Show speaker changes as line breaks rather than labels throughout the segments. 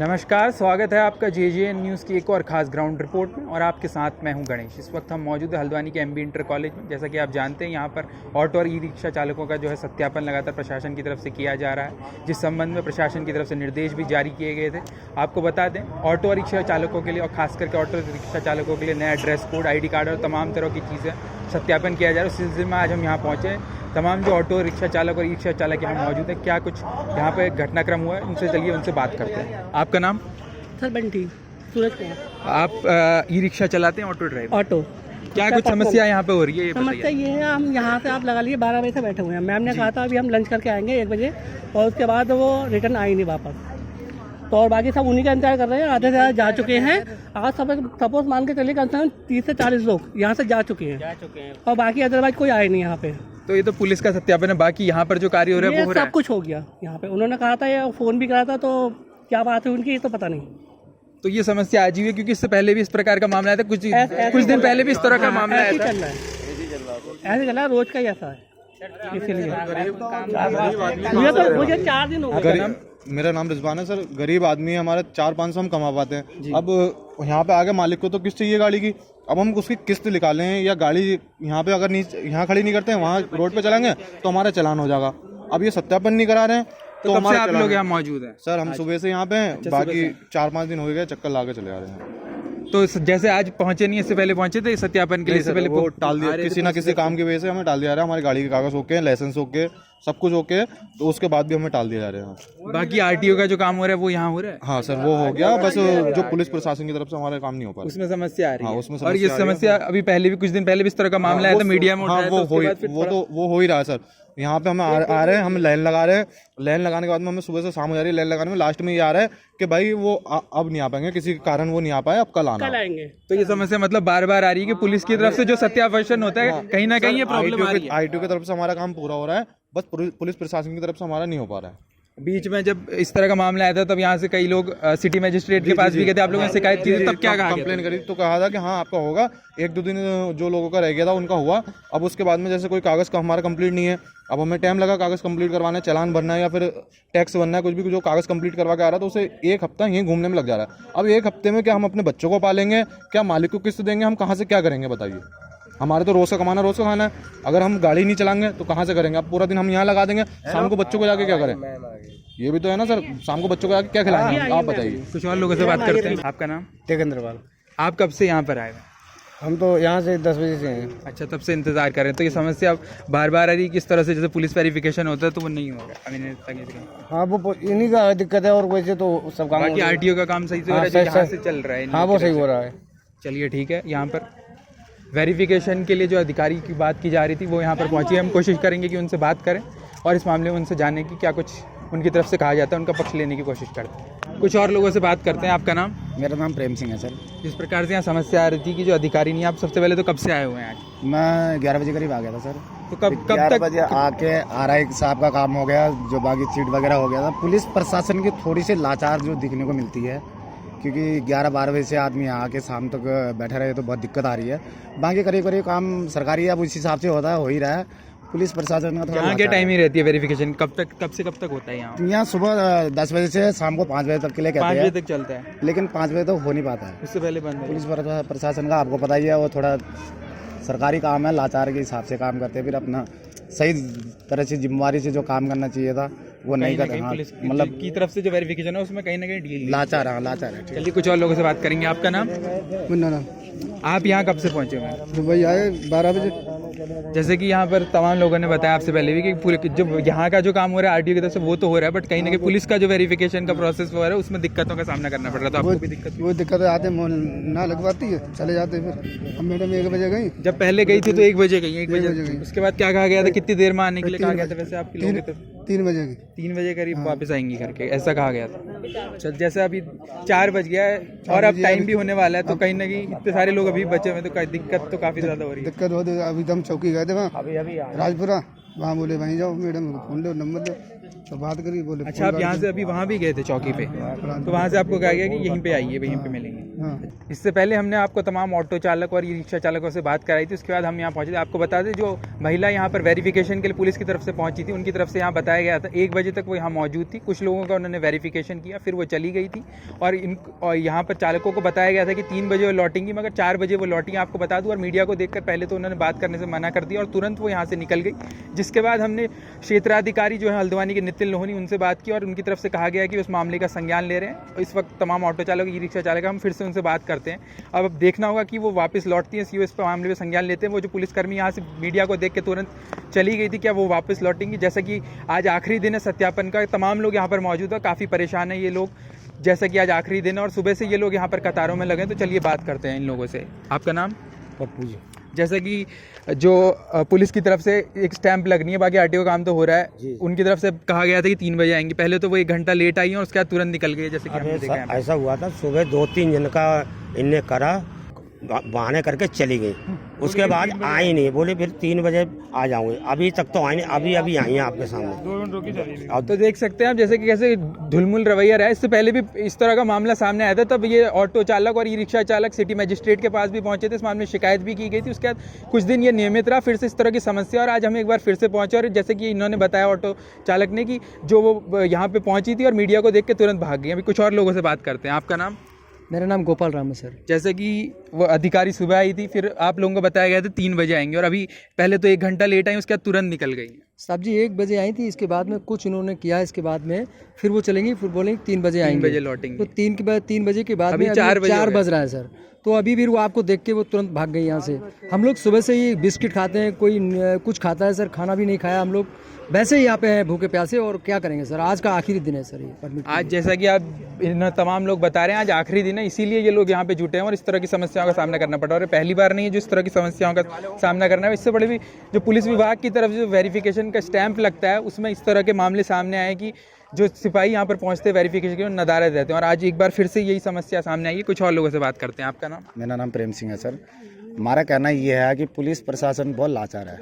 नमस्कार, स्वागत है आपका JJN न्यूज़ की एक और ख़ास ग्राउंड रिपोर्ट में। और आपके साथ मैं हूं गणेश। इस वक्त हम मौजूद हैं हल्द्वानी के MB इंटर कॉलेज में। जैसा कि आप जानते हैं, यहां पर ऑटो और ई-रिक्शा चालकों का जो है सत्यापन लगातार प्रशासन की तरफ से किया जा रहा है, जिस संबंध में प्रशासन की तरफ से निर्देश भी जारी किए गए थे। आपको बता दें, ऑटो और रिक्शा चालकों के लिए और खास करके ऑटो रिक्शा चालकों के लिए नया ड्रेस कोड, ID कार्ड और तमाम तरह की चीज़ें सत्यापन किया जा रहा है। उस सिलसिले में आज हम यहाँ पहुँचे हैं। तमाम जो ऑटो रिक्शा चालक और ई रिक्शा चालक यहाँ मौजूद है, क्या कुछ यहाँ पे घटनाक्रम हुआ है, उनसे चलिए उनसे बात करते हैं। आपका नाम?
सर बंटी सूरज कुमार।
आप ई रिक्शा चलाते हैं, ऑटो ड्राइवर?
ऑटो।
क्या कुछ समस्या यहाँ पे हो रही है, ये
समस्या ये है, हम यहाँ से आप लगा लीजिए 12 बजे से बैठे हुए हैं। मैम ने कहा था अभी हम लंच करके आएंगे 1 बजे, और उसके बाद वो रिटर्न आई नहीं वापस। तो और बाकी सब उन्हीं का इंतजार कर रहे हैं। आधे से ज़्यादा जा चुके हैं। आज सपोज मान के चलिए कम से कम 30 से 40 लोग यहाँ से जा चुके हैं और बाकी अदरवाइज कोई आए नहीं यहाँ पे।
तो ये तो पुलिस का सत्यापन है, बाकी यहाँ पर जो कार्य हो रहा है वो हो रहा है।
सब कुछ हो गया यहाँ पे। उन्होंने कहा था, ये फ़ोन भी करा था, तो क्या बात है उनकी ये तो पता नहीं।
तो ये समस्या आज ही है, क्योंकि इससे पहले भी इस प्रकार का मामला आया था, कुछ दिन पहले भी इस तरह का मामला आया था।
ऐसे चल रहा है, रोज का ही ऐसा है। इसीलिए मुझे 4 दिन हो गए।
मेरा नाम रिजवान है सर। गरीब आदमी है, हमारे 400-500 हम कमा पाते हैं। अब यहाँ पे आगे मालिक को तो किस्त चाहिए गाड़ी की। अब हम उसकी किस्त निकालें या गाड़ी यहाँ पे अगर नहीं यहाँ खड़ी नहीं करते हैं, वहाँ रोड पे चलाएंगे तो हमारा चालान हो जाएगा। अब ये सत्यापन नहीं करा रहे हैं
तो कब से आप लोग यहाँ मौजूद हैं?
सर हम सुबह से यहाँ पे हैं, बाकी 4-5 दिन हो गए चक्कर ला के चले आ रहे हैं।
तो जैसे आज पहुंचे नहीं, इससे पहले पहुंचे थे सत्यापन के लिए? इससे पहले
वो टाल दिया, किसी ना किसी काम की वजह से हमें टाल दिया जा रहा है। हमारी गाड़ी के कागज ओके, लाइसेंस ओके, सब कुछ ओके, तो उसके बाद भी हमें टाल दिया जा रहा है।
बाकी RTO का जो काम हो रहा है वो यहाँ हो रहा है?
हाँ सर, वो हो गया। बस जो पुलिस प्रशासन की तरफ से हमारा काम नहीं हो पा रहा,
उसमें समस्या आ रही है।
हाँ, उसमें
और ये समस्या अभी पहले भी कुछ दिन पहले भी इस तरह का मामला आया था, मीडिया में उठाया,
वो हो ही रहा है सर। यहाँ पे हमें आ रहे हैं, हम लाइन लगा रहे हैं। लाइन लगाने के बाद में हमें सुबह से शाम हो जा रही है लाइन लगाने में। लास्ट में ये आ रहा है कि भाई वो अब नहीं आ पाएंगे, किसी कारण वो नहीं आ पाए, अब कल
आएंगे।
तो ये समस्या मतलब बार बार आ रही है कि पुलिस की तरफ से जो सत्यापन होता है, कहीं ना कहीं ये प्रॉब्लम आ रही है।
ITO की तरफ से हमारा काम पूरा हो रहा है, बस पुलिस प्रशासन की तरफ से हमारा नहीं हो पा रहा है।
बीच में जब इस तरह का मामला आया था, तब यहाँ से कई लोग सिटी मजिस्ट्रेट के पास भी गए थे, आप लोगों ने शिकायत की थी, तब क्या कहा?
कंप्लेन करी तो कहा था कि हाँ आपका होगा। 1-2 दिन जो लोगों का रह गया था उनका हुआ। अब उसके बाद में जैसे कोई कागज़ का हमारा कंप्लीट नहीं है, अब हमें टाइम लगा कागज़ कंप्लीट करवाना है, चालान भरना है या फिर टैक्स भरना है, कुछ भी जो कागज़ कंप्लीट करवा के आ रहा है, तो उसे 1 हफ्ता यहीं घूमने में लग जा रहा है। अब 1 हफ्ते में क्या हम अपने बच्चों को पालेंगे, क्या मालिक को किस्त देंगे, हम कहाँ से क्या करेंगे बताइए? हमारे तो रोज़ का कमाना, रोज़ का खाना है। अगर हम गाड़ी नहीं चलाएंगे तो कहाँ से करेंगे? अब पूरा दिन हम यहाँ लगा देंगे, शाम को बच्चों को जाके क्या करें? ये भी तो है ना सर, शाम को बच्चों को जाके क्या खिलाएंगे, आप बताइए।
कुछ और लोगों से बात करते हैं। आपका नाम?
टेकेंद्रपाल।
आप कब से यहाँ पर आए?
हम तो यहाँ से 10 बजे से हैं।
अच्छा, तब से इंतजार कर रहे हैं। तो ये समस्या बार बार आ रही है, किस तरह से जैसे पुलिस वेरिफिकेशन होता है तो वो नहीं होगा अभी?
हाँ, वो इन्हीं का दिक्कत है, और वैसे तो सब काम।
बाकी RTO का काम सही से हो रहा है, यहाँ से चल रहा है?
हाँ, वो सही हो रहा है।
चलिए ठीक है। यहाँ पर वेरिफिकेशन के लिए जो अधिकारी की बात की जा रही थी वो यहाँ पर पहुँची है। हम कोशिश करेंगे कि उनसे बात करें और इस मामले में उनसे जाने की क्या कुछ उनकी तरफ से कहा जाता है, उनका पक्ष लेने की कोशिश करते हैं। कुछ और लोगों से बात करते हैं। आपका नाम?
मेरा नाम प्रेम सिंह है सर।
जिस प्रकार से यहाँ समस्या आ रही थी कि जो अधिकारी नहीं, आप सबसे पहले तो कब से आए हुए हैं आज?
मैं 11 बजे करीब आ गया था सर।
तो कब
11 बजे आके RI साहब का काम हो गया, जो बाकी सीट वगैरह हो गया था। पुलिस प्रशासन की थोड़ी सी लाचार जो दिखने को मिलती है, क्योंकि 11-12 बजे से आदमी आके शाम तक बैठे रहे तो बहुत दिक्कत आ रही है। बाकी करीब काम सरकारी अब उस हिसाब से होता है, हो ही रहा है। पुलिस प्रशासन का
यहाँ के टाइम ही रहती है वेरिफिकेशन? कब से कब तक होता है यहाँ?
यहाँ सुबह 10 बजे से शाम को 5 बजे तक के लिए कहते हैं।
5 बजे तक चलता है,
लेकिन 5 बजे तक हो नहीं पाता है,
उससे पहले बंद है।
पुलिस प्रशासन का आपको पता ही है, वो थोड़ा सरकारी काम है, लाचार के हिसाब से काम करते हैं। फिर अपना सही तरह से जिम्मेवारी से जो काम करना चाहिए था वो नहीं करते।
मतलब की तरफ से जो वेरिफिकेशन है उसमें कहीं ना कहीं ढील
लाचार है।
चलिए कुछ और लोगों से बात करेंगे। आपका नाम?
मुन्ना नाम।
आप यहाँ कब से पहुँचे हुए हैं?
तो भाई आए 12 बजे।
जैसे कि यहाँ पर तमाम लोगों ने बताया आपसे पहले भी कि पूरे जो यहाँ का जो काम हो रहा है RTO की तरफ से वो तो हो रहा है, बट कहीं ना कहीं पुलिस का जो वेरिफिकेशन का प्रोसेस हो रहा है उसमें दिक्कतों का सामना करना पड़ रहा था। आपको भी दिक्कत?
वो दिक्कतें आते ना लगवाती है, चले जाते फिर। हम मैडम 1 बजे गई,
जब पहले गई थी तो 1 बजे गई? 1 बजे। उसके बाद क्या कहा गया था, कितनी देर में आने के लिए कहा गया था वैसे आपके लोगों की?
3 बजे की।
3 बजे करीब वापस आएंगी करके ऐसा कहा गया था। चल, जैसे अभी 4 बज गया है और अब टाइम भी होने वाला है, तो कहीं ना कहीं इतने सारे लोग अभी बचे हुए, तो दिक्कत तो काफी ज्यादा हो रही है।
दिक्कत होती है। अभी हम चौकी गए थे वहाँ राजपुरा, वहाँ बोले वहीं जाओ, मैडम को फोन लो, नंबर लो,
तो बात करी, बोले
अच्छा, आप यहाँ से अभी वहाँ भी गए थे चौकी पे, तो वहाँ से आपको कहा गया कि यहीं पे आइए, यहीं पे मिलेंगे।
हाँ।
इससे पहले हमने आपको तमाम ऑटो चालक और ई रिक्शा चालकों से बात कराई थी, उसके बाद हम यहाँ पहुँचे थे। आपको बता दें, जो महिला यहाँ पर वेरिफिकेशन के लिए पुलिस की तरफ से पहुँची थी, उनकी तरफ से यहाँ बताया गया था 1 बजे तक वो यहाँ मौजूद थी। कुछ लोगों का उन्होंने वेरिफिकेशन किया, फिर वो चली गई थी। और यहाँ पर चालकों को बताया गया था कि 3 बजे वो लौटेंगी, मगर 4 बजे वो लौटी। आपको बता दूँ, और मीडिया को देखकर पहले तो उन्होंने बात करने से मना कर दिया और तुरंत वो यहाँ से निकल गई। जिसके बाद हमने क्षेत्राधिकारी जो है हल्द्वानी के नितिन लोहनी, उनसे बात की और उनकी तरफ से कहा गया कि उस मामले का संज्ञान ले रहे हैं। इस वक्त तमाम ऑटो चालक, ई रिक्शा चालक, हम फिर से उनसे बात करते हैं। अब देखना होगा कि वो वापस लौटती हैं, सीओ इस मामले में संज्ञान लेते हैं। वो जो पुलिसकर्मी यहाँ से मीडिया को देख के तुरंत चली गई थी, क्या वो वापस लौटेंगी? जैसा कि आज आखिरी दिन है सत्यापन का, तमाम लोग यहाँ पर मौजूद है, काफ़ी परेशान है ये लोग, जैसा कि आज आखिरी दिन है और सुबह से ये लोग यहाँ पर कतारों में लगे। तो चलिए बात करते हैं इन लोगों से। आपका नाम?
पप्पू जी।
जैसा कि जो पुलिस की तरफ से एक स्टैंप लगनी है, बाकी आरटीओ काम तो हो रहा है, उनकी तरफ से कहा गया था कि 3 बजे आएंगे। पहले तो वो 1 घंटा लेट आई है और उसके बाद तुरंत निकल गई, जैसे कि हमने देखा है।
ऐसा हुआ था, सुबह 2-3 जन का इनने करा, बहाने करके चली गई, उसके बाद आई नहीं, बोले फिर 3 बजे आ जाऊंगे। अभी तक तो आई नहीं, अभी अभी आई हैं आपके सामने।
अब तो देख सकते हैं आप जैसे कि कैसे धुलमुल रवैया रहा है। इससे पहले भी इस तरह का मामला सामने आया था, तब ये ऑटो चालक और ई रिक्शा चालक सिटी मजिस्ट्रेट के पास भी पहुंचे थे, इस मामले में शिकायत भी की गई थी। उसके बाद कुछ दिन ये नियमित रहा, फिर से इस तरह की समस्या, और आज हम एक बार फिर से पहुंचे। और जैसे कि इन्होंने बताया ऑटो चालक ने कि जो वो यहाँ पे पहुंची थी और मीडिया को देख के तुरंत भाग गई। अभी कुछ और लोगों से बात करते हैं। आपका नाम?
मेरा नाम गोपाल राम है सर।
जैसे कि वो अधिकारी सुबह आई थी, फिर आप लोगों को बताया गया था 3 बजे आएंगे, और अभी पहले तो 1 घंटा लेट आई, उसके बाद तुरंत निकल गई।
साहब जी 1 बजे आई थी, इसके बाद में कुछ इन्होंने किया, इसके बाद में फिर वो चलेंगी, फिर बोलेंगे 3 बजे आएंगे,
3 बजे लौटेंगे।
तो 3 बजे के बाद
अभी
में
4
बज रहा है सर। तो अभी भी वो आपको देख के वो तुरंत भाग गई यहाँ से। हम लोग सुबह से ही बिस्किट खाते हैं, कोई कुछ खाता है सर, खाना भी नहीं खाया हम लोग, वैसे ही यहाँ पे हैं भूखे प्यासे, और क्या करेंगे सर। आज का आखिरी दिन है सर ये परमिट।
आज जैसा कि आप इन तमाम लोग बता रहे हैं, आज आखिरी दिन है, इसीलिए ये लोग यहाँ पे जुटे हैं और इस तरह की समस्याओं का सामना करना पड़ा। और पहली बार नहीं है जो इस तरह की समस्याओं का सामना करना है। इससे बड़े भी जो पुलिस विभाग की तरफ से जो वेरिफिकेशन का स्टैंप लगता है, उसमें इस तरह के मामले सामने आए कि जो सिपाही यहाँ पर पहुँचते हैं वेरिफिकेशन के, नदारद रहते हैं। और आज एक बार फिर से यही समस्या सामने आई है। कुछ और लोगों से बात करते हैं। आपका नाम?
मेरा नाम प्रेम सिंह है सर। हमारा कहना ये है कि पुलिस प्रशासन बहुत लाचार है।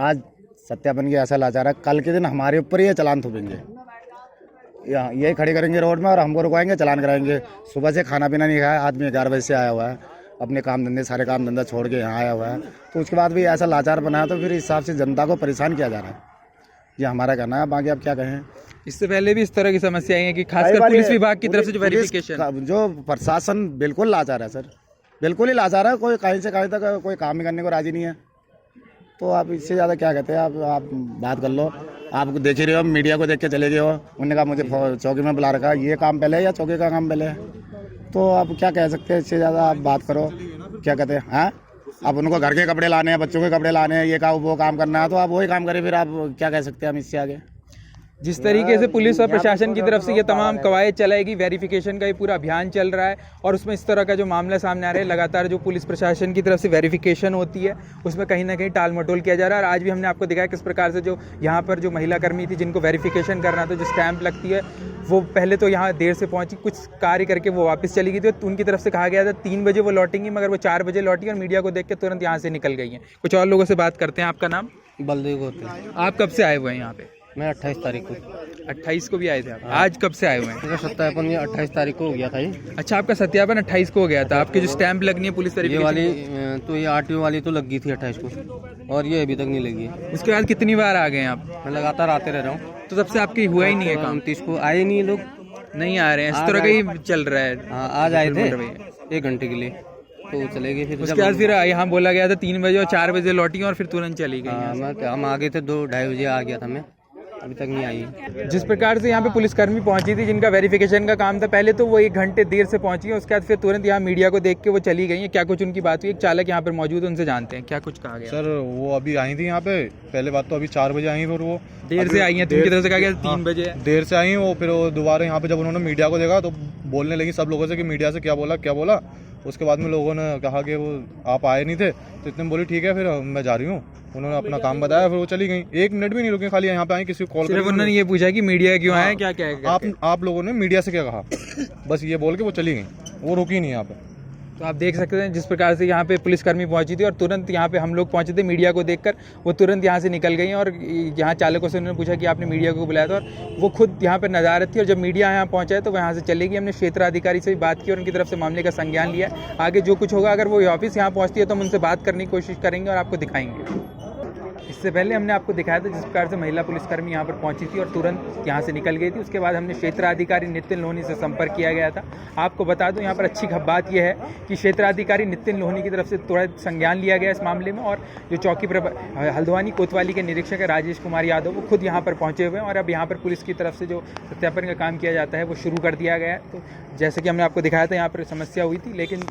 आज सत्यापन की ऐसा लाचार है, कल के दिन हमारे ऊपर ही चालान थोपेंगे, यही खड़ी करेंगे रोड में और हमको रुकवाएंगे, चालान कराएंगे। सुबह से खाना पीना नहीं खाया, आदमी 11 बजे से आया हुआ है, अपने काम धंधे सारे काम धंधा छोड़ के यहाँ आया हुआ है, तो उसके बाद भी ऐसा लाचार बनाया, तो फिर इस हिसाब से जनता को परेशान किया जा रहा है। ये हमारा कहना है, बाकी आप क्या कहें।
इससे पहले भी इस तरह की समस्या आई है कि खासकर पुलिस विभाग की तरफ से जो वेरिफिकेशन,
जो प्रशासन बिल्कुल लाचार है सर, बिल्कुल ही लाचार है। कोई कहीं से कहीं तक कोई काम ही करने को राजी नहीं है। तो आप इससे ज़्यादा क्या कहते हैं। आप बात कर लो। आप देख ही रहे हो, मीडिया को देख के चले गए हो, उन्होंने कहा मुझे चौकी में बुला रखा। ये काम पहले है या चौकी का काम पहले है? तो आप क्या कह सकते हैं। इससे ज़्यादा आप बात करो, क्या कहते हैं। हाँ, आप उनको घर के कपड़े लाने हैं, बच्चों के कपड़े लाने हैं, ये काम वो काम करना है, तो आप वही काम करें। फिर आप क्या कह सकते हैं हम इससे आगे।
जिस तरीके से पुलिस और प्रशासन की तरफ से ये तमाम कवायद चलाएगी, वेरिफिकेशन का ये पूरा अभियान चल रहा है, और उसमें इस तरह का जो मामला सामने आ रहा है, लगातार जो पुलिस प्रशासन की तरफ से वेरिफिकेशन होती है, उसमें कहीं ना कहीं टाल मटोल किया जा रहा है। और आज भी हमने आपको दिखाया किस प्रकार से जो यहाँ पर जो महिला कर्मी थी, जिनको वेरिफिकेशन करना था, जो स्टैंप लगती है, वो पहले तो यहाँ देर से पहुँची, कुछ कार्य करके वो वापस चली गई थी। तो उनकी तरफ से कहा गया था 3 बजे वो लौटेंगी, मगर वो 4 बजे लौटी और मीडिया को देख के तुरंत यहाँ से निकल गई हैं। कुछ और लोगों से बात करते हैं। आपका नाम?
बलदेव होते हैं।
आप कब से आए हुए हैं यहाँ पे?
मैं 28 तारीख को।
28 को भी आए थे आप? आज कब से आए हुए हैं?
सत्यापन ये 28 तारीख को हो गया था ये।
अच्छा, आपका सत्यापन 28 को हो गया था। आपके जो स्टैंप लगनी है पुलिस
ये वाली, तो ये आरटीओ वाली तो लग गई थी 28 को, और ये अभी तक नहीं लगी है।
उसके बाद कितनी बार आ गए हैं आप?
मैं लगातार आते रह रहा हूँ।
तो तब से आपकी हुआ ही नहीं है काम?
29 को आए नहीं लोग,
नहीं आ रहे हैं, इस तरह का ही चल रहा है।
हाँ, आज आए थे 1 घंटे के लिए, तो चले गए। फिर
उसके बाद फिर यहाँ बोला गया था 3 बजे और 4 बजे लौटी और फिर तुरंत चली गई।
हम आ गए थे 2-2:30 बजे आ गया था मैं, अभी तक नहीं आई।
जिस प्रकार से यहाँ पे पुलिसकर्मी पहुंची थी, जिनका वेरिफिकेशन का काम था, पहले तो वो 1 घंटे देर से पहुंची है, उसके बाद फिर तुरंत यहाँ मीडिया को देख के वो चली गई है। क्या कुछ उनकी बात हुई? एक चालक यहाँ पर मौजूद है, उनसे जानते हैं क्या कुछ कहा गया।
सर वो अभी आई थी यहाँ पे, पहले बात तो अभी 4 बजे आई, फिर वो
देर से आई हैं, तो उनकी तरफ से कहा गया 3 बजे है।
देर से आई वो, फिर वो दोबारा यहाँ पे जब उन्होंने मीडिया को देखा तो बोलने लगी सब लोगों से कि मीडिया से क्या बोला। उसके बाद में लोगों ने कहा कि वो आप आए नहीं थे, तो इतने बोली ठीक है फिर मैं जा रही हूँ। उन्होंने अपना काम बताया, फिर वो चली गई। 1 मिनट भी नहीं रुके, खाली यहाँ पे आई, किसी को कॉल
सिर्फ उन्होंने ये पूछा कि मीडिया क्यों आया, क्या क्या है।
आप लोगों ने मीडिया से क्या कहा, बस ये बोल के वो चली गई, वो रुकी नहीं यहाँ पे।
तो आप देख सकते हैं जिस प्रकार से यहाँ पे पुलिसकर्मी पहुंची थी और तुरंत यहाँ पे हम लोग पहुंचे थे मीडिया को देखकर, वो तुरंत यहाँ से निकल गई और यहाँ चालकों से उन्होंने पूछा कि आपने मीडिया को बुलाया था, और वो खुद यहाँ पे नदारत थी। और जब मीडिया यहाँ पहुँचा है तो वो यहाँ से चली गई। हमने क्षेत्राधिकारी से भी बात की और उनकी तरफ से मामले का संज्ञान लिया। आगे जो कुछ होगा, अगर वो ऑफिस यहाँ पहुँचती है तो हम उनसे बात करने की कोशिश करेंगे और आपको दिखाएंगे। इससे पहले हमने आपको दिखाया था जिस प्रकार से महिला पुलिसकर्मी यहाँ पर पहुंची थी और तुरंत यहाँ से निकल गई थी। उसके बाद हमने क्षेत्राधिकारी नितिन लोहनी से संपर्क किया गया था। आपको बता दूं यहाँ पर अच्छी बात यह है कि क्षेत्राधिकारी नितिन लोहनी की तरफ से थोड़ा संज्ञान लिया गया इस मामले में, और जो चौकी हल्द्वानी कोतवाली के निरीक्षक है राजेश कुमार यादव, वो खुद यहाँ पर पहुँचे हुए हैं और अब यहाँ पर पुलिस की तरफ से जो सत्यापन का काम किया जाता है वो शुरू कर दिया गया है। तो जैसे कि हमने आपको दिखाया था यहाँ पर समस्या हुई थी, लेकिन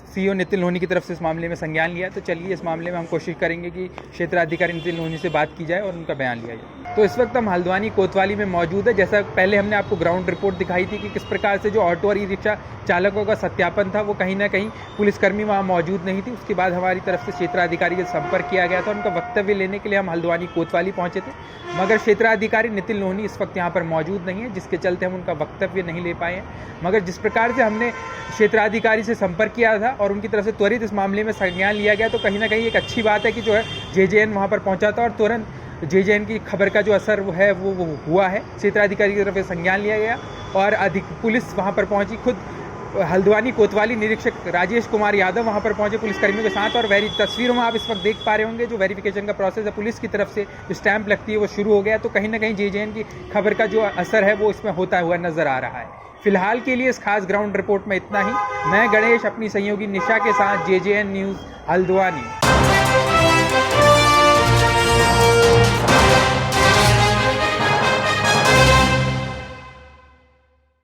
सीईओ नितिन लोहनी की तरफ से इस मामले में संज्ञान लिया। तो चलिए इस मामले में हम कोशिश करेंगे कि क्षेत्राधिकारी नितिन लोहनी से बात की जाए और उनका बयान लिया जाए। तो इस वक्त हम हल्द्वानी कोतवाली में मौजूद है। जैसा पहले हमने आपको ग्राउंड रिपोर्ट दिखाई थी कि किस प्रकार से जो ऑटो और ई रिक्शा चालकों का सत्यापन था वो कहीं ना कहीं पुलिसकर्मी वहाँ मौजूद नहीं थी। उसके बाद हमारी तरफ से क्षेत्राधिकारी से संपर्क किया गया था। उनका वक्तव्य लेने के लिए हम हल्द्वानी कोतवाली पहुँचे थे, मगर क्षेत्राधिकारी नितिन लोहनी इस वक्त यहाँ पर मौजूद नहीं है, जिसके चलते हम उनका वक्तव्य नहीं ले पाए हैं। मगर जिस प्रकार से हमने क्षेत्राधिकारी से संपर्क किया था और उनकी तरफ से त्वरित इस मामले में संज्ञान लिया गया, तो कहीं ना कहीं एक अच्छी बात है कि जो है जेजेएन वहाँ पर पहुँचा था और तुरंत जेजेएन की खबर का जो असर है वो हुआ है। क्षेत्राधिकारी की तरफ से संज्ञान लिया गया और अधिक पुलिस वहाँ पर पहुँची। खुद हल्द्वानी कोतवाली निरीक्षक राजेश कुमार यादव वहाँ पर पहुँचे पुलिसकर्मियों के साथ, और तस्वीरों में आप इस वक्त देख पा रहे होंगे जो वेरिफिकेशन का प्रोसेस है पुलिस की तरफ से जो स्टैंप लगती है वो शुरू हो गया। तो कहीं ना कहीं जेजेएन की खबर का जो असर है वो इसमें होता हुआ नजर आ रहा है। फिलहाल के लिए इस खास ग्राउंड रिपोर्ट में इतना ही। मैं गणेश अपनी सहयोगी निशा के साथ, जेजेएन न्यूज़ हल्द्वानी।